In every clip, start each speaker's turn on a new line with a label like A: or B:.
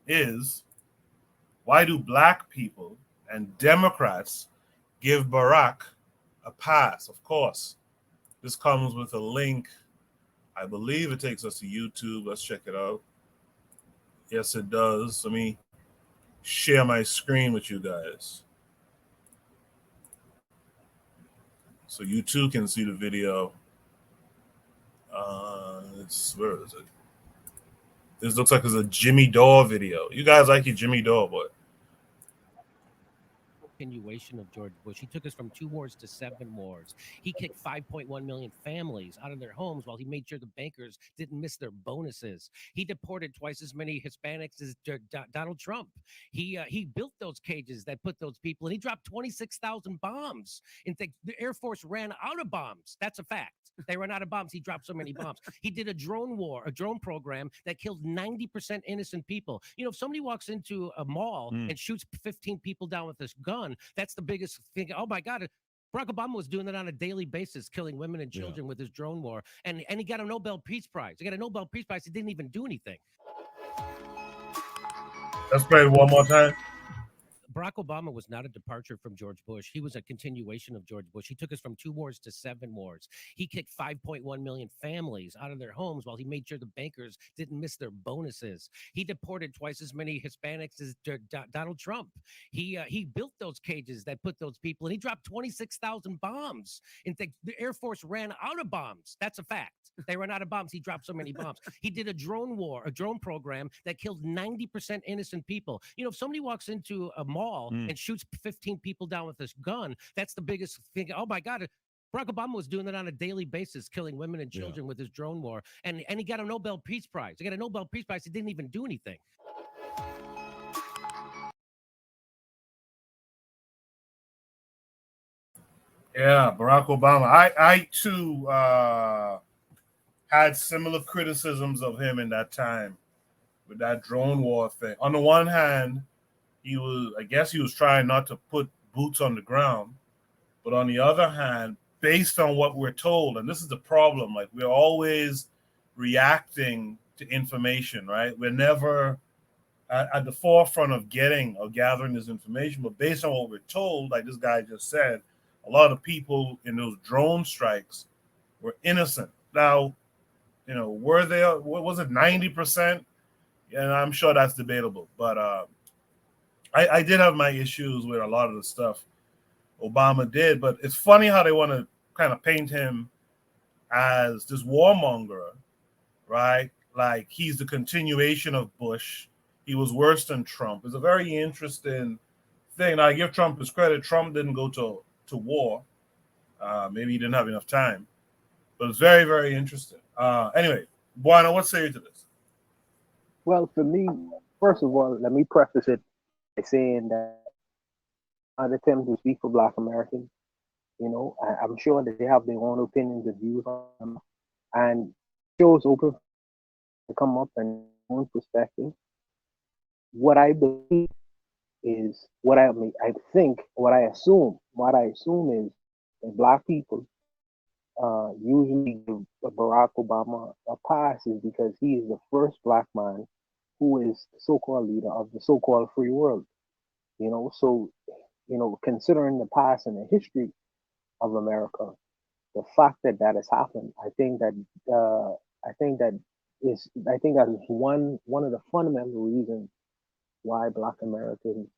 A: is, why do black people and Democrats give Barack a pass? Of course, this comes with a link. I believe it takes us to YouTube. Let's check it out. Yes, it does. Let me share my screen with you guys so you too can see the video. Where is it? This looks like it's a Jimmy Dore video. You guys like your Jimmy Dore, boy?
B: Continuation of George Bush. He took us from 2 wars to 7 wars. He kicked 5.1 million families out of their homes while he made sure the bankers didn't miss their bonuses. He deported twice as many Hispanics as Donald Trump. He built those cages that put those people, and he dropped 26,000 bombs. And the Air Force ran out of bombs. That's a fact. They ran out of bombs. He dropped so many bombs. He did a drone war, a drone program that killed 90% innocent people. You know, if somebody walks into a mall and shoots 15 people down with this gun, that's the biggest thing. Oh my God. Barack Obama was doing that on a daily basis, killing women and children with his drone war. And he got a Nobel Peace Prize. He got a Nobel Peace Prize. He didn't even do anything.
A: Let's play it one more time.
B: Barack Obama was not a departure from George Bush. He was a continuation of George Bush. He took us from 2 wars to 7 wars. He kicked 5.1 million families out of their homes while he made sure the bankers didn't miss their bonuses. He deported twice as many Hispanics as Donald Trump. He built those cages that put those people, and he dropped 26,000 bombs. And the Air Force ran out of bombs. That's a fact. They ran out of bombs. He dropped so many bombs. He did a drone war, a drone program that killed 90% innocent people. You know, if somebody walks into a mall and shoots 15 people down with this gun, that's the biggest thing. Oh my God. Barack Obama was doing that on a daily basis, killing women and children with his drone war. And he got a Nobel Peace Prize. He got a Nobel Peace Prize. He didn't even do anything.
A: Yeah, Barack Obama. I too had similar criticisms of him in that time with that drone war thing. On the one hand, I guess he was trying not to put boots on the ground, but on the other hand, based on what we're told, and this is the problem, like we're always reacting to information, right? We're never at the forefront of getting or gathering this information, but based on what we're told, like this guy just said, a lot of people in those drone strikes were innocent. Now, were they? What was it, 90%? And I'm sure that's debatable, but I did have my issues with a lot of the stuff Obama did. But it's funny how they want to kind of paint him as this warmonger, right? Like he's the continuation of Bush. He was worse than Trump. It's a very interesting thing. Now, I give Trump his credit. Trump didn't go to war. Maybe he didn't have enough time. But it's very, very interesting. Anyway, Buana, what say you to this?
C: Well, for me, first of all, let me preface it by saying that I attempt to speak for Black Americans. I'm sure that they have their own opinions and views on them, and shows open to come up and own perspective. What I believe is I think, what I assume is that Black people usually give Barack Obama a pass is because he is the first Black man who is the so-called leader of the so-called free world. So considering the past and the history of America, the fact that that has happened, I think that is one of the fundamental reasons why Black Americans,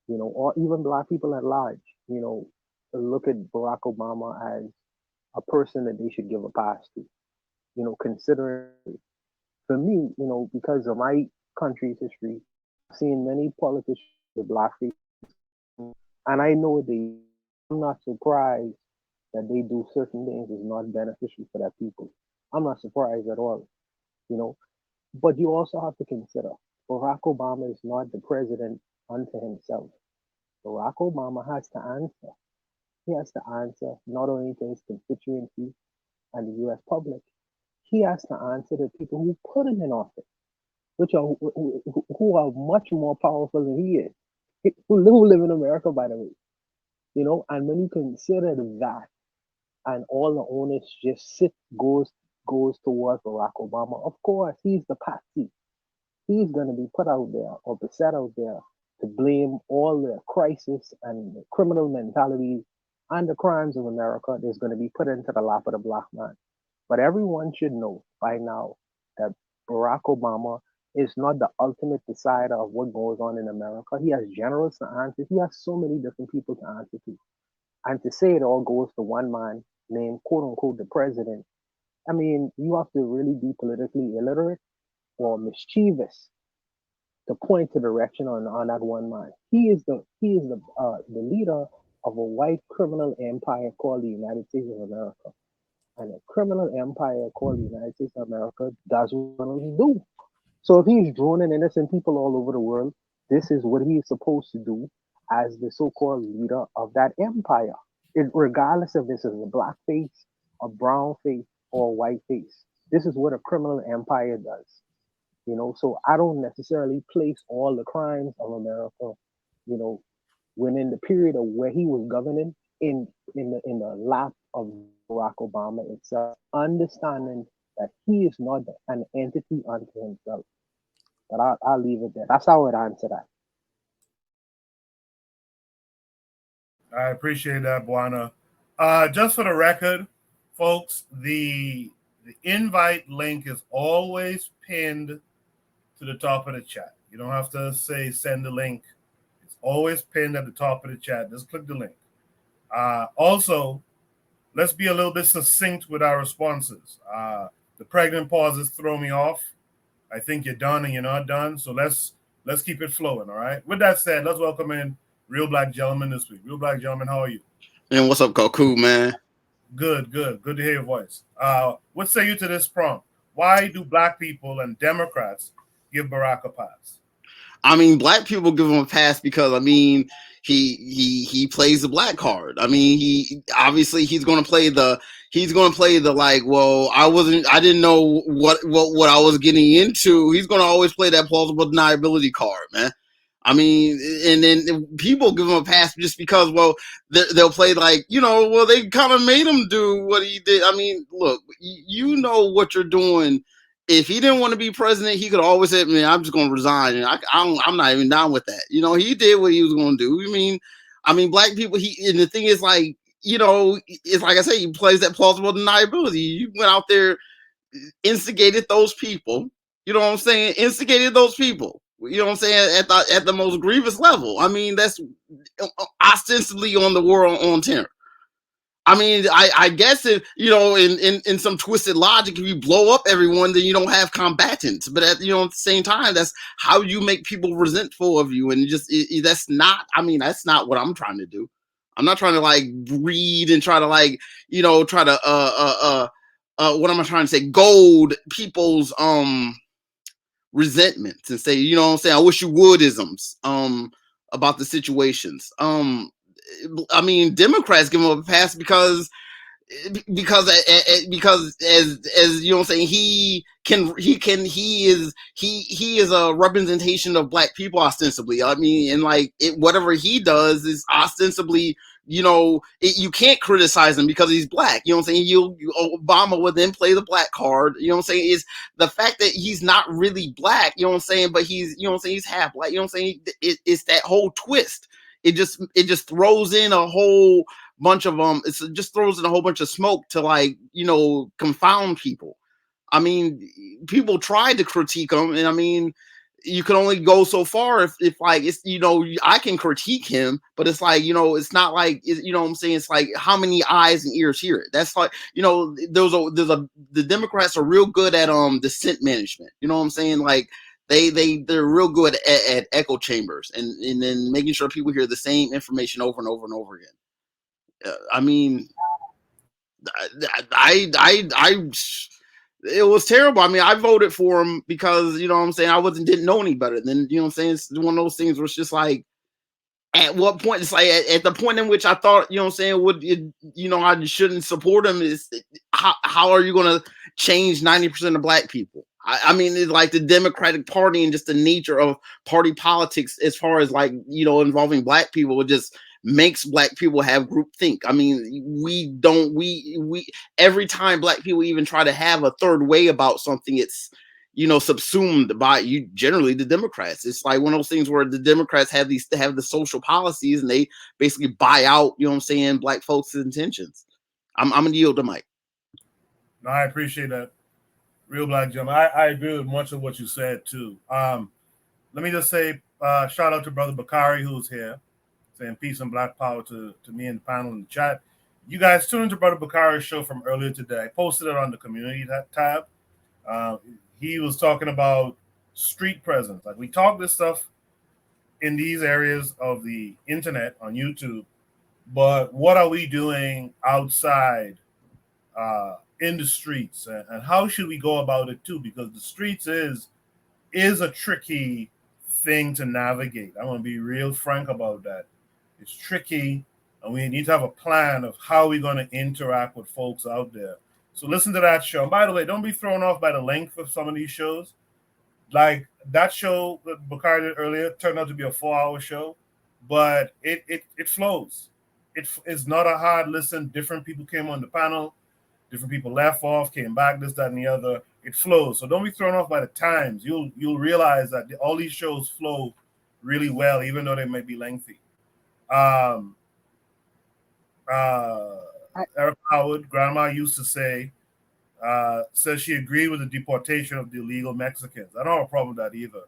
C: or even Black people at large, look at Barack Obama as a person that they should give a pass to. Considering for me, because of my country's history, I've seen many politicians with blackface, and I know I'm not surprised that they do certain things is not beneficial for their people. I'm not surprised at all, you know. But you also have to consider Barack Obama is not the president unto himself. Barack Obama has to answer. He has to answer not only to his constituency and the U.S. public, he has to answer the people who put him in office, which are who are much more powerful than he is, who live in America, by the way. And when you consider that, and all the onus just goes towards Barack Obama, of course he's the patsy. he's going to be put out there or beset out there to blame all the crisis and the criminal mentality and the crimes of America is going to be put into the lap of the black man. But everyone should know by now that Barack Obama is not the ultimate decider of what goes on in America. He has generals to answer. He has so many different people to answer to. And to say it all goes to one man named quote unquote the president, I mean, you have to really be politically illiterate or mischievous to point to direction on that one man. He is the leader of a white criminal empire called the United States of America. And a criminal empire called the United States of America does what criminals do. So if he's droning innocent people all over the world, this is what he is supposed to do as the so-called leader of that empire. Regardless if this is a black face, a brown face, or a white face. This is what a criminal empire does. So I don't necessarily place all the crimes of America, you know, within the period of where he was governing in the lap of Barack Obama itself, understanding that he is not an entity unto himself. But I'll leave it there. That's how I would answer that.
A: I appreciate that, Buana. Just for the record, folks, the invite link is always pinned to the top of the chat. You don't have to say send the link. It's always pinned at the top of the chat. Just click the link. Also, let's be a little bit succinct with our responses. The pregnant pauses throw me off. I think you're done and you're not done. So let's keep it flowing, all right? With that said, let's welcome in Real Black Gentleman this week. Real Black Gentleman, how are you?
D: Man, what's up, Goku, man?
A: Good to hear your voice. What say you to this prompt? Why do black people and Democrats give Barack a pass?
D: I mean, black people give him a pass because, I mean, he plays the black card. I mean, he's going to play the like, well, I didn't know what I was getting into. He's going to always play that plausible deniability card, man. I mean, and then people give him a pass just because, well, they'll play like, well, they kind of made him do what he did. I mean, look, you know what you're doing. If he didn't want to be president, he could always say, man, I'm just going to resign. And I'm not even down with that. He did what he was going to do. I mean, black people, and the thing is like, it's like I say, he plays that plausible deniability. You went out there, instigated those people, instigated those people. At the most grievous level. I mean, that's ostensibly on the war on terror. I mean, I guess if in some twisted logic, if you blow up everyone, then you don't have combatants. But at the same time, that's how you make people resentful of you, and that's not. I mean, that's not what I'm trying to do. I'm not trying to like breed and try to like try to what am I trying to say? Gold people's resentments and say, I wish you would isms about the situations. I mean, Democrats give him a pass because as he is a representation of black people ostensibly. I mean, and like whatever he does is ostensibly, you can't criticize him because he's black. Obama would then play the black card. Is the fact that he's not really black. But he's he's half black. It's that whole twist. It just throws in a whole bunch of it just throws in a whole bunch of smoke to like confound people. I mean, people tried to critique him, and I mean, you can only go so far if like it's I can critique him, but it's like it's not like it's like how many eyes and ears hear it. That's like the Democrats are real good at dissent management. Like they're real good at echo chambers and then making sure people hear the same information over and over and over again. I mean, it was terrible. I mean, I voted for him because I didn't know any better. Then it's one of those things where it's just like, at what point it's like at the point in which I thought I shouldn't support him is how are you going to change 90% of black people? I mean, it's like the Democratic Party and just the nature of party politics as far as like involving black people, it just makes black people have groupthink. I mean, we every time black people even try to have a third way about something, subsumed by you generally the Democrats. It's like one of those things where the Democrats have the social policies and they basically buy out, black folks' intentions. I'm gonna yield the mic.
A: No, I appreciate that. Real Black gentleman. I agree with much of what you said too. Let me just say shout out to Brother Bakari who's here, saying peace and black power to me and the panel in the chat. You guys tune into Brother Bakari's show from earlier today. I posted it on the community tab. Uh, he was talking about street presence. Like we talk this stuff in these areas of the internet on YouTube, but what are we doing outside in the streets, and how should we go about it too? Because the streets is a tricky thing to navigate. I'm going to be real frank about that. It's tricky, and we need to have a plan of how we're going to interact with folks out there. So listen to that show. And by the way, don't be thrown off by the length of some of these shows. Like that show that Bakari did earlier turned out to be a 4-hour show, but it flows. It's not a hard listen. Different people came on the panel. Different people left off, came back, this, that, and the other. It flows. So don't be thrown off by the times. You'll realize that all these shows flow really well, even though they may be lengthy. Eric Howard, grandma used to say, says she agreed with the deportation of the illegal Mexicans. I don't have a problem with that either.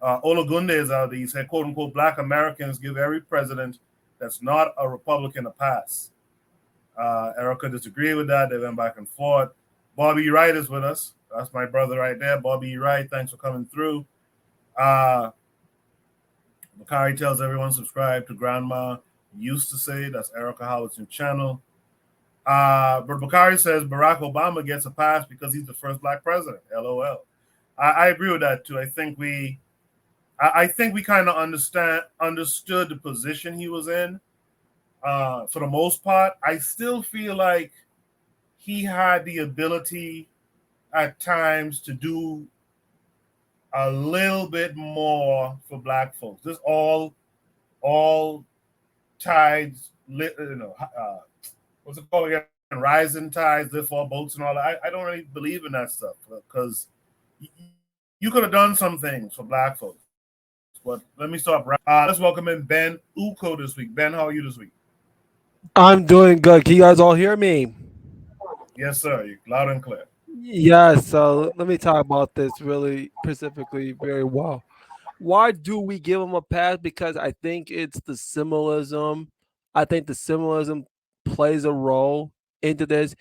A: Olagunde is out there. He said, quote unquote, Black Americans give every president that's not a Republican a pass. Erica disagreed with that. They went back and forth. Bobby Wright is with us. That's my brother right there. Bobby Wright, thanks for coming through. Bakari tells everyone subscribe to Grandma used to say. That's Erica Howard's new channel. But Bakari says Barack Obama gets a pass because he's the first black president. LOL. I agree with that too. I think we kind of understood the position he was in. For the most part, I still feel like he had the ability at times to do a little bit more for black folks. This all tides, what's it called again? Rising tides, lift all boats and all that. I don't really believe in that stuff because you could have done some things for black folks. But let me stop. Let's welcome in Ben Uko this week. Ben, how are you this week?
E: I'm doing good. Can you guys all hear me?
A: Yes, sir. You're loud and clear.
E: Yes. So let me talk about this really specifically very well. Why do we give them a pass? Because I think it's the symbolism. I think the symbolism plays a role into this.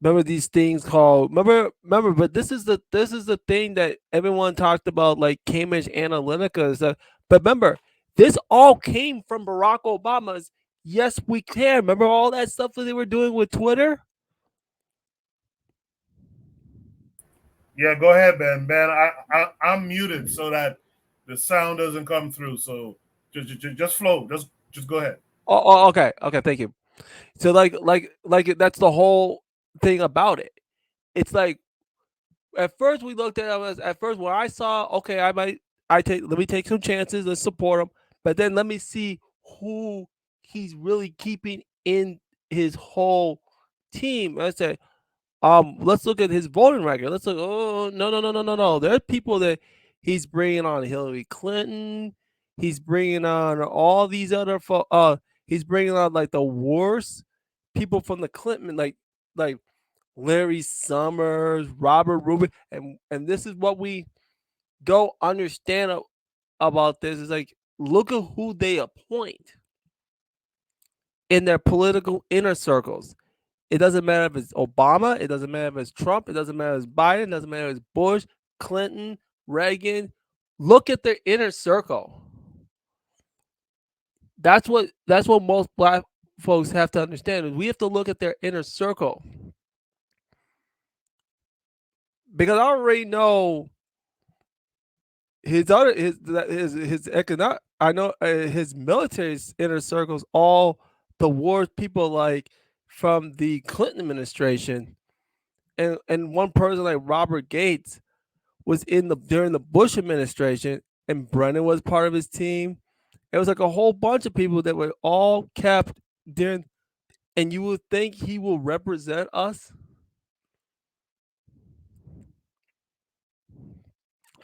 E: Remember these things called remember, but this is the thing that everyone talked about, like Cambridge Analytica and stuff. But remember, this all came from Barack Obama's Yes We Can. Remember all that stuff that they were doing with Twitter?
A: Yeah, go ahead, Ben. Ben, I'm muted so that the sound doesn't come through. So just flow. Just go ahead.
E: Okay. Thank you. So like that's the whole thing about it. It's like at first we looked at him as at first when I saw okay, let me take some chances, let's support him, but then let me see who he's really keeping in his whole team. I said, let's look at his voting record. Let's look. Oh no. There are people that he's bringing on Hillary Clinton. He's bringing on all these other. He's bringing on like the worst people from the Clinton, like Larry Summers, Robert Rubin, and this is what we don't understand about this is like look at who they appoint in their political inner circles. It doesn't matter if it's Obama. It doesn't matter if it's Trump. It doesn't matter if it's Biden. It doesn't matter if it's Bush, Clinton, Reagan. Look at their inner circle. That's what most black folks have to understand. Is we have to look at their inner circle because I already know his economic. I know his military inner circles. All the wars people like from the Clinton administration. And one person like Robert Gates was during the Bush administration, and Brennan was part of his team. It was like a whole bunch of people that were all kept during, and you would think he will represent us.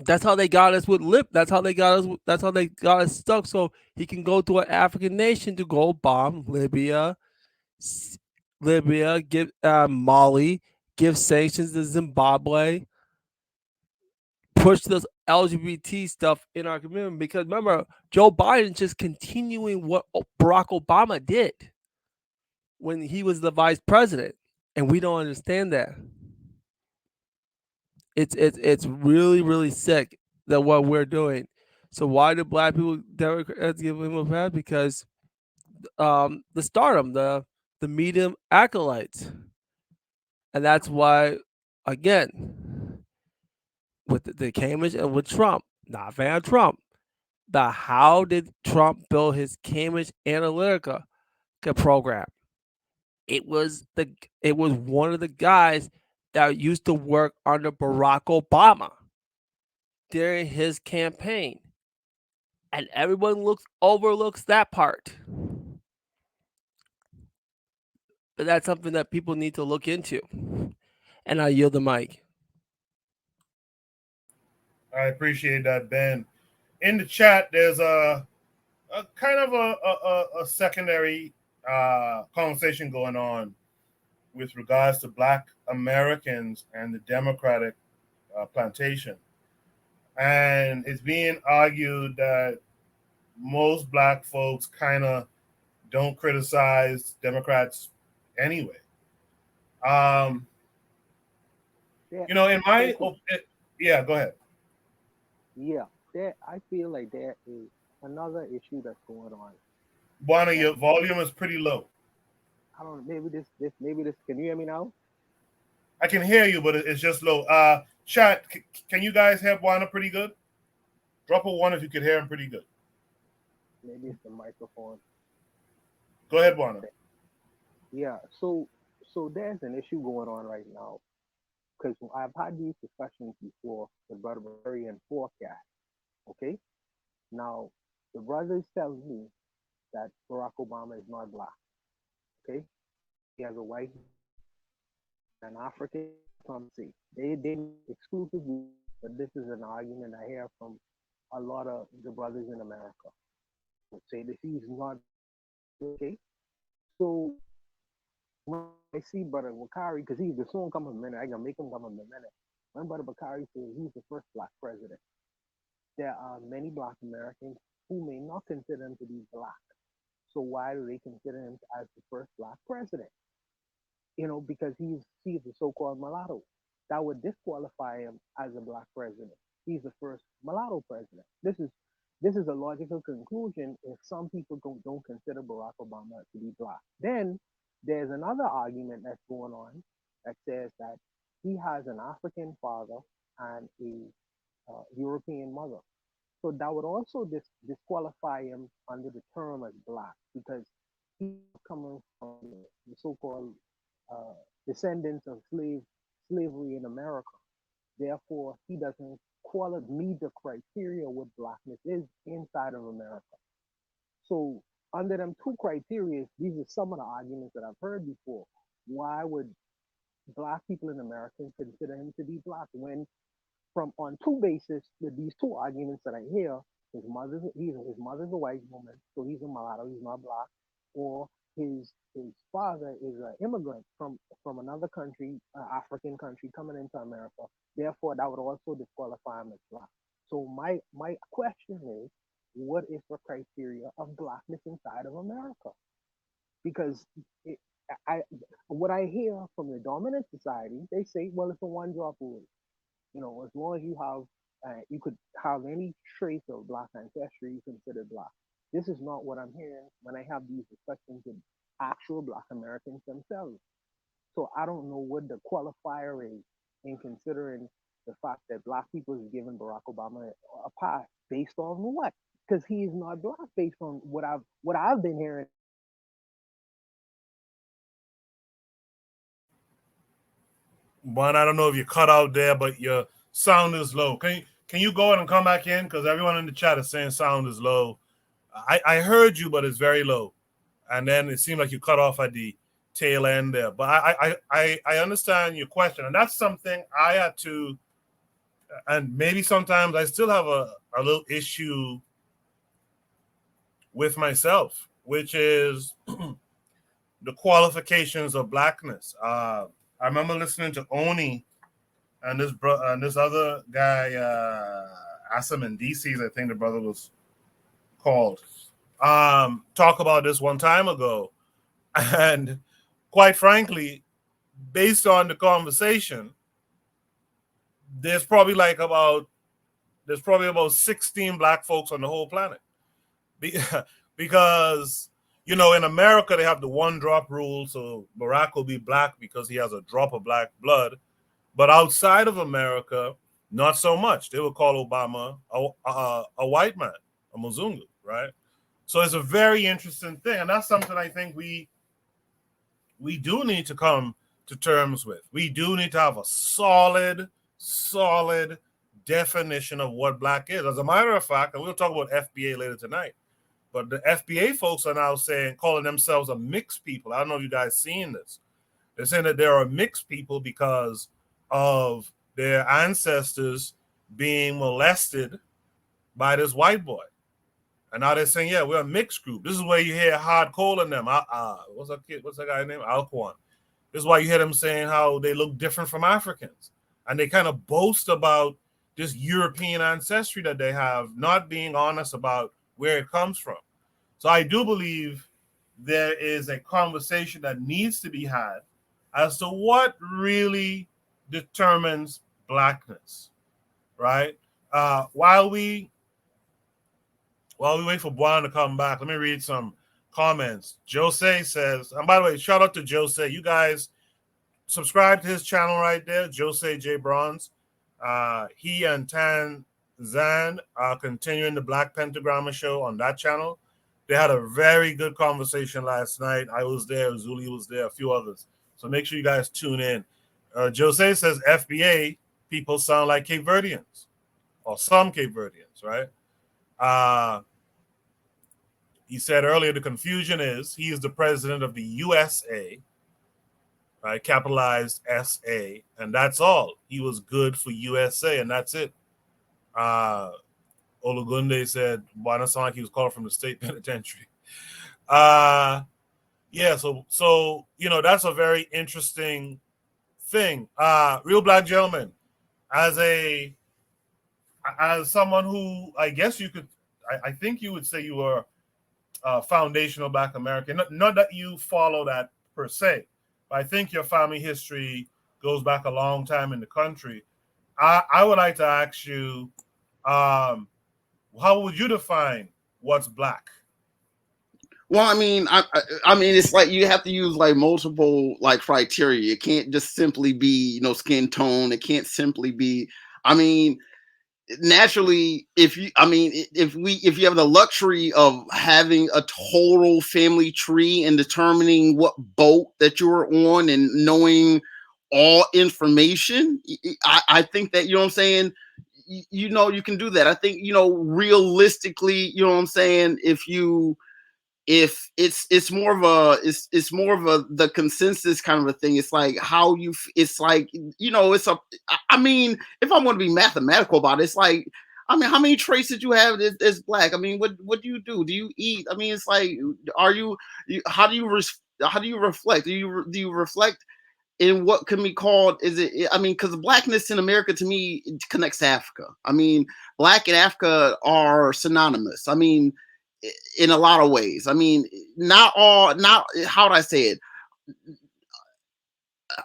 E: That's how they got us with lip. That's how they got us. That's how they got us stuck. So he can go to an African nation to go bomb Libya, give Mali, give sanctions to Zimbabwe, push this LGBT stuff in our community. Because remember, Joe Biden just continuing what Barack Obama did when he was the vice president, and we don't understand that. It's really really sick that what we're doing. So why do black people Democrats give him a pass? Because the stardom, the medium acolytes, and that's why again with the Cambridge and with Trump, not Van Trump. The how did Trump build his Cambridge Analytica program? It was one of the guys that used to work under Barack Obama during his campaign. And everyone overlooks that part. But that's something that people need to look into. And I yield the mic.
A: I appreciate that, Ben. In the chat, there's a kind of a secondary conversation going on with regards to Black Americans and the Democratic plantation. And it's being argued that most Black folks kind of don't criticize Democrats anyway. You know, in my yeah, go ahead.
C: Yeah, I feel like there is another issue that's going on.
A: Juana, your volume is pretty low.
C: I don't know. Maybe this. Can you hear me now?
A: I can hear you, but it's just low. Chat, can you guys hear Juana pretty good? Drop a 1 if you could hear him pretty good.
C: Maybe it's the microphone.
A: Go ahead, Juana.
C: Yeah. So there's an issue going on right now because I've had these discussions before with Brother Barry and Forecast. Okay. Now the brothers tell me that Barack Obama is not black. Okay. He has a white, an African, some say. They exclusively, but this is an argument I hear from a lot of the brothers in America. They say that he's not okay. So when I see Brother Bakari, because he's the soon come a minute, I can make him come a minute. When Brother Bakari says he's the first black president, there are many black Americans who may not consider him to be black. So why do they consider him as the first black president? You know, because he's the so-called mulatto. That would disqualify him as a black president. He's the first mulatto president. This is a logical conclusion if some people don't consider Barack Obama to be black. Then there's another argument that's going on that says that he has an African father and a European mother. So that would also disqualify him under the term as black because he's coming from the so-called descendants of slavery in America. Therefore, he doesn't meet the criteria what blackness is inside of America. So under them two criteria, these are some of the arguments that I've heard before. Why would black people in America consider him to be black when from on two bases with these two arguments that I hear, his mother's a white woman, so he's a mulatto, he's not black, or his father is an immigrant from another country, African country, coming into America. Therefore, that would also disqualify him as black. So my question is, what is the criteria of blackness inside of America? Because what I hear from the dominant society, they say, well, it's a one drop rule. You know, as long as you could have any trace of black ancestry, you consider black. This is not what I'm hearing when I have these discussions with actual black Americans themselves. So I don't know what the qualifier is in considering the fact that black people is giving Barack Obama a pass based on what? Because he is not black based on what I've been hearing.
A: Juan, I don't know if you cut out there, but your sound is low. Can you go ahead and come back in? Because everyone in the chat is saying sound is low. I heard you, but it's very low. And then it seemed like you cut off at the tail end there. But I understand your question. And that's something I had to and maybe sometimes I still have a little issue with myself, which is the qualifications of blackness. I remember listening to Oni and this other guy, Assam and DC's, I think the brother was called, talk about this one time ago. And quite frankly, based on the conversation, there's probably about 16 black folks on the whole planet. Because, you know, in America, they have the one drop rule. So Barack will be black because he has a drop of black blood. But outside of America, not so much. They would call Obama a white man, a Muzungu, right? So it's a very interesting thing. And that's something I think we do need to come to terms with. We do need to have a solid definition of what black is. As a matter of fact, and we'll talk about FBA later tonight, but the FBA folks are now calling themselves a mixed people. I don't know if you guys seen this. They're saying that there are mixed people because of their ancestors being molested by this white boy. And now they're saying, yeah, we're a mixed group. This is where you hear Hard Cole in them. What's that guy's name? Alquan. This is why you hear them saying how they look different from Africans. And they kind of boast about this European ancestry that they have, not being honest about where it comes from. So I do believe there is a conversation that needs to be had as to what really determines blackness, right? While we wait for Juan to come back, let me read some comments. Jose says, and by the way, shout out to Jose. You guys subscribe to his channel right there, Jose J. Bronze. He and Tan Zan are continuing the Black Pentagramma show on that channel. They had a very good conversation last night. I was there, Zuli was there, a few others. So make sure you guys tune in. Jose says FBA people sound like Cape Verdeans, or some Cape Verdeans, right? He said earlier the confusion is he is the president of the USA, right? Capitalized SA, and that's all. He was good for USA, and that's it. Olugunde said, "Why not sound like he was called from the state penitentiary?" Yeah, so you know, that's a very interesting thing. Real Black Gentleman, as someone who I guess you could, I think you would say you were foundational Black American. Not that you follow that per se, but I think your family history goes back a long time in the country. I would like to ask you, how would you define what's Black?
D: Well, I mean, I mean, it's like you have to use like multiple like criteria. It can't just simply be, you know, skin tone. It can't simply be. I mean, naturally, if you have the luxury of having a total family tree and determining what boat that you're on and knowing all information, I think that, you know what I'm saying, you know, you can do that. I think, you know, realistically, you know what I'm saying, if it's more of a the consensus kind of a thing. It's like how you, it's like, you know, I mean, if I want to be mathematical about it, it's like, I mean, how many traits did you have as Black? I mean, what do you do? Do you eat? I mean, it's like, how do you reflect? Do you reflect in what can be called, I mean, because Blackness in America to me connects to Africa. I mean, Black and Africa are synonymous. I mean, in a lot of ways. I mean, not how would I say it?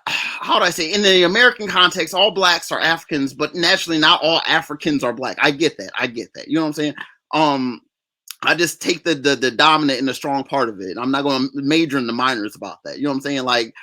D: How would I say, in the American context, all Blacks are Africans, but naturally not all Africans are Black. I get that. You know what I'm saying? I just take the dominant and the strong part of it. I'm not going to major in the minors about that. You know what I'm saying? Like,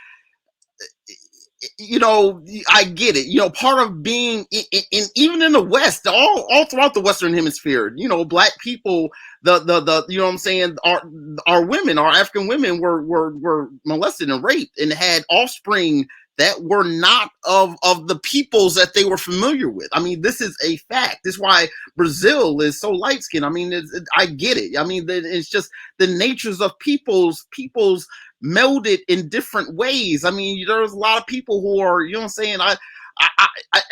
D: you know, I get it. You know, part of being in even in the West, all throughout the Western Hemisphere, you know, Black people, the you know what I'm saying, our women, our African women were molested and raped and had offspring that were not of the peoples that they were familiar with. I mean, this is a fact. This is why Brazil is so light skinned. I mean, I get it. I mean, it's just the natures of peoples melded in different ways. I mean, there's a lot of people who are, you know what I'm saying,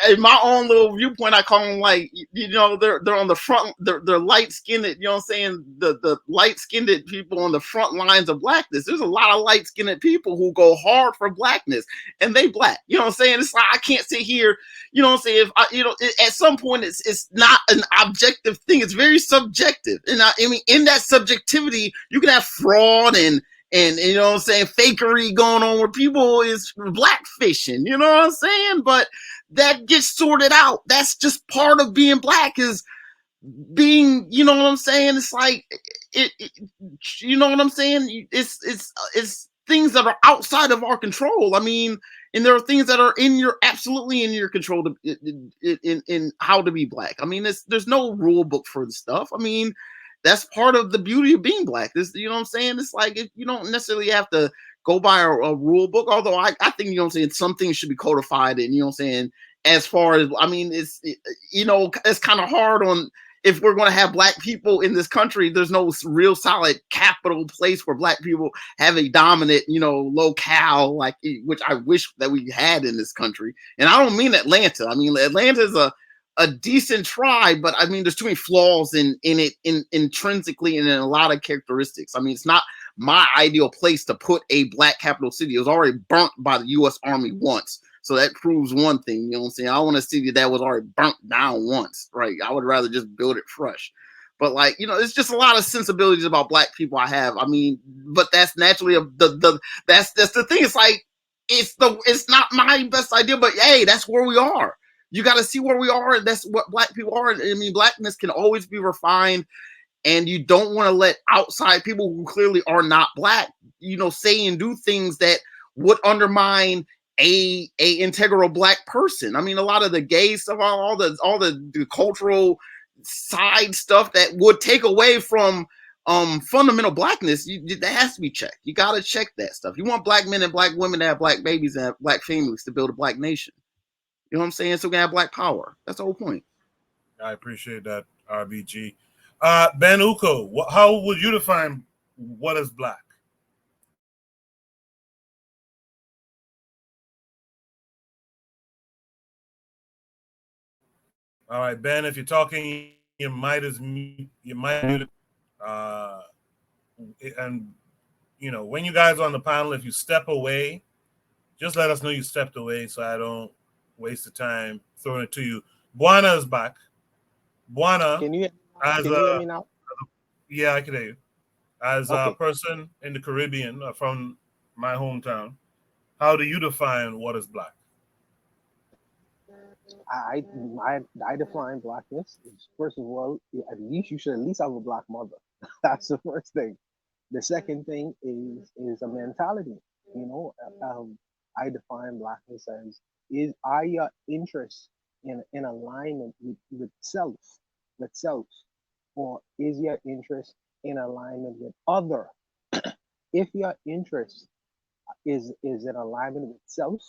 D: in my own little viewpoint, I call them like, they're on the front, they're light skinned, you know what I'm saying? The light skinned people on the front lines of blackness. There's a lot of light skinned people who go hard for blackness, and they black. You know what I'm saying? It's like, I can't sit here, you know what I'm saying? If at some point it's not an objective thing. It's very subjective. And I mean, in that subjectivity, you can have fraud and you know what I'm saying, fakery going on where people is blackfishing, you know what I'm saying? But that gets sorted out. That's just part of being black, is being, you know what I'm saying? It's like, you know what I'm saying? It's things that are outside of our control. I mean, and there are things that are absolutely in your control in how to be black. I mean, there's no rule book for the stuff. I mean, that's part of the beauty of being black. This, you know what I'm saying? It's like, you don't necessarily have to go by a rule book. Although I think, you know what I'm saying, some things should be codified. And, you know what I'm saying, as far as, I mean, it's kind of hard on, if we're going to have black people in this country, there's no real solid capital place where black people have a dominant, locale, like, which I wish that we had in this country. And I don't mean Atlanta. I mean, Atlanta is a decent try, but I mean, there's too many flaws in it, intrinsically, and in a lot of characteristics. I mean, it's not my ideal place to put a black capital city. It was already burnt by the U.S. Army once. So that proves one thing, you know what I'm saying? I want a city that was already burnt down once, right? I would rather just build it fresh. But like, it's just a lot of sensibilities about black people I have. I mean, but that's naturally that's the thing. It's like, it's not my best idea, but hey, that's where we are. You got to see where we are. And that's what black people are. I mean, blackness can always be refined, and you don't want to let outside people who clearly are not black, say and do things that would undermine a integral black person. I mean, a lot of the gay stuff, all the cultural side stuff that would take away from fundamental blackness, that has to be checked. You got to check that stuff. You want black men and black women to have black babies and have black families to build a black nation. You know what I'm saying? So we can have black power. That's the whole point.
A: I appreciate that, RBG. Ben Uko, how would you define what is black? All right, Ben, if you're talking, you might mute it. And when you guys are on the panel, if you step away, just let us know you stepped away so I don't waste the time throwing it to you. Buana is back. Buana,
C: can you hear me now?
A: Yeah, I can hear you. As a person in the Caribbean, from my hometown, how do you define what is black?
C: I define blackness is, first of all, you should at least have a black mother. That's the first thing. The second thing is a mentality. I define blackness as, are your interests in alignment with self, or is your interest in alignment with other? If your interest is in alignment with self,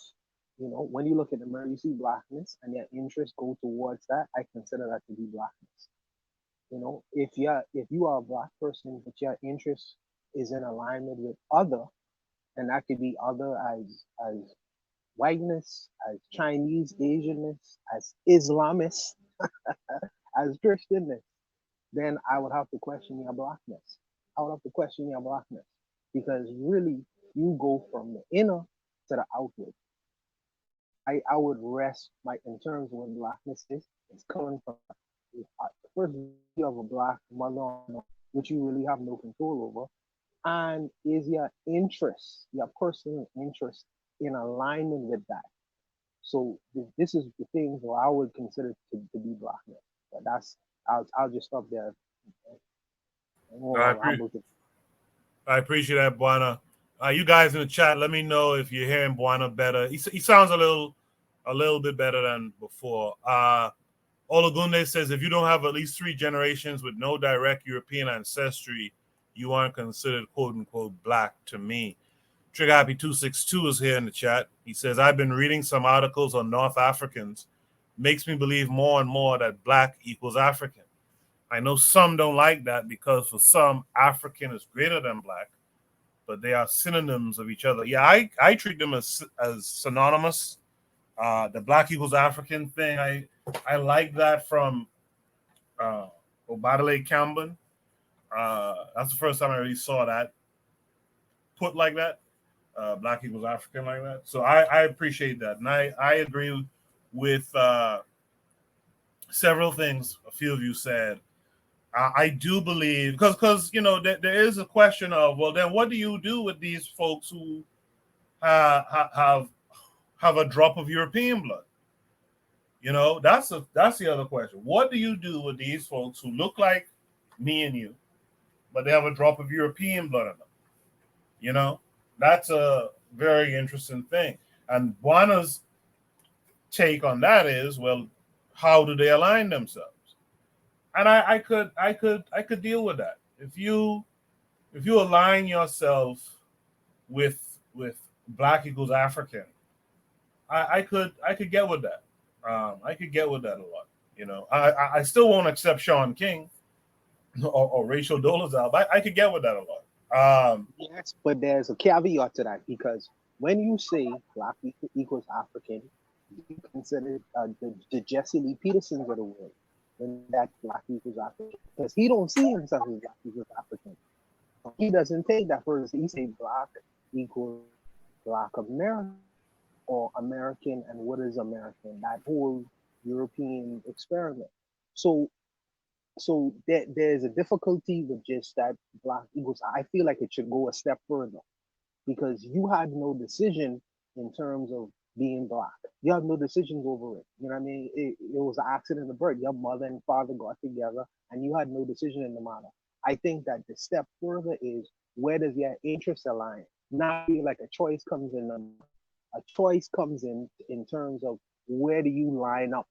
C: when you look at the mirror, you see blackness, and your interests go towards that, I consider that to be blackness. If you are a black person, but your interest is in alignment with other, and that could be other as whiteness, as Chinese, Asianness, as Islamist, as Christianness, then I would have to question your blackness. Because really, you go from the inner to the outward. I would rest in terms of what blackness is. It's coming from first, you have a black mother, which you really have no control over, and is your personal interest in alignment with that. So this is the things where I would consider to be blackness. But I'll just stop there.
A: I appreciate that, Buana. You guys in the chat, let me know if you're hearing Buana better. He sounds a little bit better than before. Olagunde says, if you don't have at least 3 generations with no direct European ancestry, you aren't considered quote unquote black to me. Trigger Happy 262 is here in the chat. He says, I've been reading some articles on North Africans. Makes me believe more and more that black equals African. I know some don't like that because for some, African is greater than black, but they are synonyms of each other. Yeah, I treat them as synonymous. The Black Equals African thing, I like that from Obadale Campbell. That's the first time I really saw that put like that. Black Equals African like that. So I appreciate that. And I agree with several things a few of you said. I do believe because there is a question of, well, then what do you do with these folks who have a drop of European blood? That's the other question. What do you do with these folks who look like me and you, but they have a drop of European blood in them? That's a very interesting thing. And Buana's take on that is, well, how do they align themselves? And I could deal with that. If you align yourself with Black Equals African, I could get with that. I could get with that a lot. I still won't accept Sean King or Rachel Dolezal, but I could get with that a lot.
C: Yes, but there's a caveat to that, because when you say Black equals African, you consider the Jesse Lee Petersons of the world, when that Black equals African, because he don't see himself as Black equals African. He doesn't take that first. He say Black equals Black American, or American, and what is American? That whole European experiment. So there's a difficulty with just that Black equals. I feel like it should go a step further, because you had no decision in terms of being Black. You have no decisions over it. You know what I mean? It was an accident of birth. Your mother and father got together, and you had no decision in the matter. I think that the step further is, where does your interest align? Not feel like a choice comes in. A choice comes in terms of, where do you line up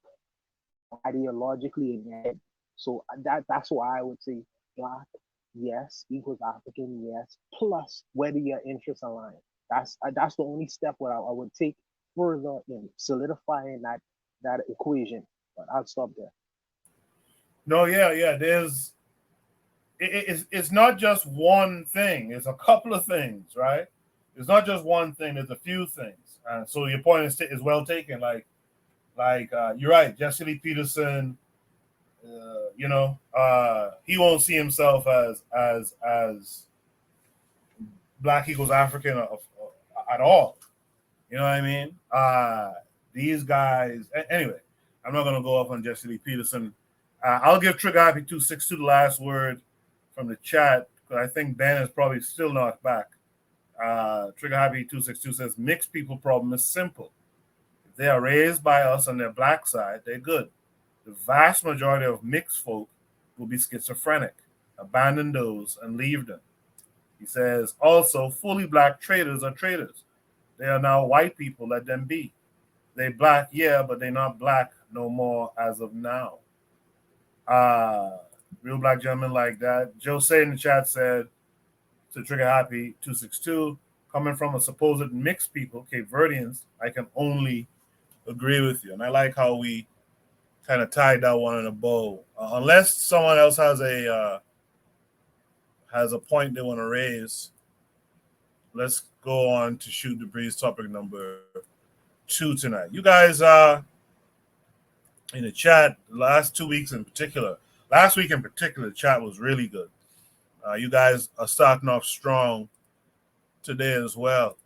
C: ideologically in your head. So that's why I would say Black, yes, equals African, yes, plus where do your interests align. That's the only step where I would take further in solidifying that equation. But I'll stop there.
A: No, yeah. It's not just one thing. It's a couple of things, right? It's not just one thing. There's a few things. So your point is well taken. Like you're right. Jesse Lee Peterson, he won't see himself as Black equals African at all. You know what I mean? These guys. Anyway, I'm not gonna go off on Jesse Lee Peterson. I'll give Trigger Happy 262 the last word from the chat, because I think Ben is probably still not back. Trigger Happy 262 says, mixed people problem is simple. If they are raised by us on their Black side, they're good. The vast majority of mixed folk will be schizophrenic. Abandon those and leave them. He says, also, fully Black traders are traders. They are now white people, let them be. They Black, yeah, but they're not Black no more as of now. Real Black gentlemen like that. Jose in the chat said to Trigger Happy 262, coming from a supposed mixed people, Cape Verdeans, I can only agree with you. And I like how we kind of tied that one in a bow. Unless someone else has a point they want to raise, let's go on to Shoot the Breeze topic number 2 tonight. You guys in the chat last week in particular, the chat was really good. You guys are starting off strong today as well.